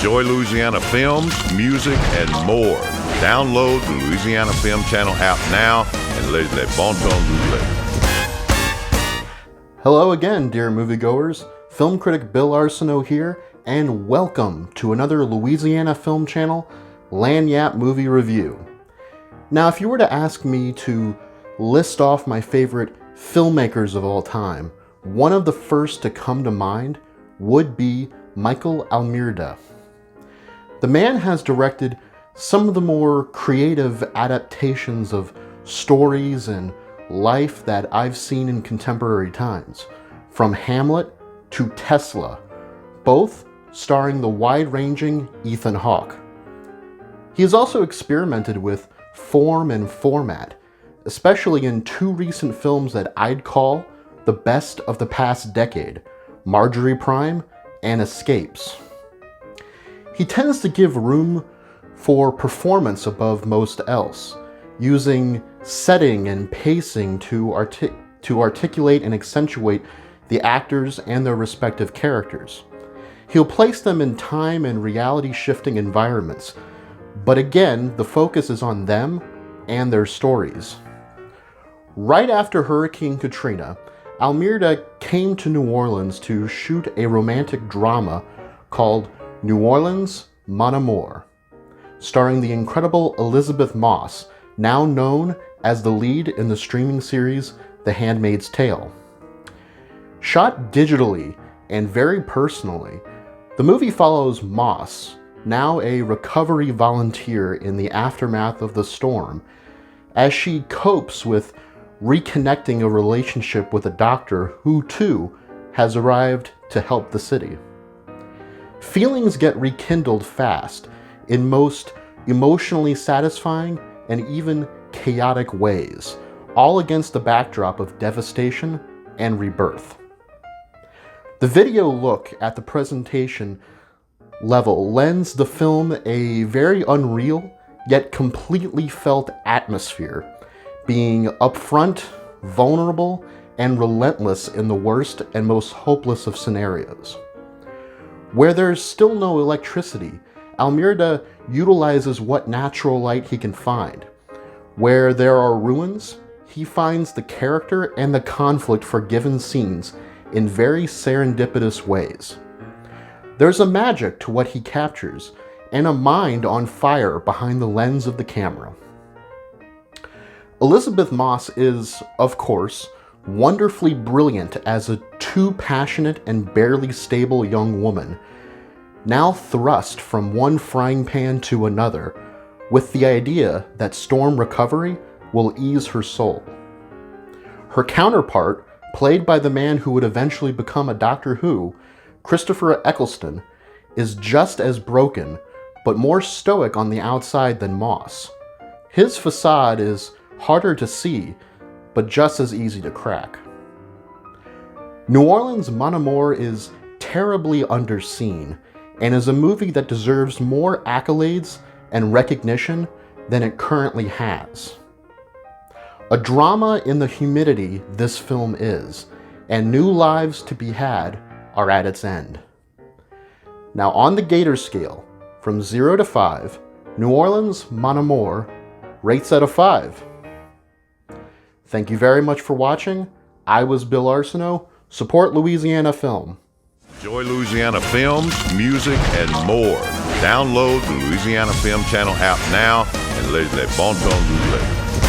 Enjoy Louisiana films, music, and more. Download the Louisiana Film Channel app now and let bon temps rouler. Hello again, dear moviegoers. Film critic Bill Arsenault here, and welcome to another Louisiana Film Channel Lagniappe movie review. Now, if you were to ask me to list off my favorite filmmakers of all time, one of the first to come to mind would be Michael Almerda. The man has directed some of the more creative adaptations of stories and life that I've seen in contemporary times, from Hamlet to Tesla, both starring the wide-ranging Ethan Hawke. He has also experimented with form and format, especially in two recent films that I'd call the best of the past decade, Marjorie Prime and Escapes. He tends to give room for performance above most else, using setting and pacing to articulate and accentuate the actors and their respective characters. He'll place them in time and reality-shifting environments, but again, the focus is on them and their stories. Right after Hurricane Katrina, Almerda came to New Orleans to shoot a romantic drama called New Orleans, Mon Amour, starring the incredible Elizabeth Moss, now known as the lead in the streaming series The Handmaid's Tale. Shot digitally and very personally, the movie follows Moss, now a recovery volunteer in the aftermath of the storm, as she copes with reconnecting a relationship with a doctor who, too, has arrived to help the city. Feelings get rekindled fast in most emotionally satisfying and even chaotic ways, all against the backdrop of devastation and rebirth. The video look at the presentation level lends the film a very unreal yet completely felt atmosphere, being upfront, vulnerable, and relentless in the worst and most hopeless of scenarios. Where there's still no electricity, Almerda utilizes what natural light he can find. Where there are ruins, he finds the character and the conflict for given scenes in very serendipitous ways. There's a magic to what he captures, and a mind on fire behind the lens of the camera. Elizabeth Moss is, of course, wonderfully brilliant as a too passionate and barely stable young woman, now thrust from one frying pan to another, with the idea that storm recovery will ease her soul. Her counterpart, played by the man who would eventually become a Doctor Who, Christopher Eccleston, is just as broken, but more stoic on the outside than Moss. His facade is harder to see, but just as easy to crack. New Orleans, Mon Amour is terribly underseen, and is a movie that deserves more accolades and recognition than it currently has. A drama in the humidity this film is, and new lives to be had are at its end. Now, on the Gator scale, from 0 to 5, New Orleans, Mon Amour rates out of 5. Thank you very much for watching. I was Bill Arsenault. Support Louisiana Film. Enjoy Louisiana films, music, and more. Download the Louisiana Film Channel app now and let bon temps rouler.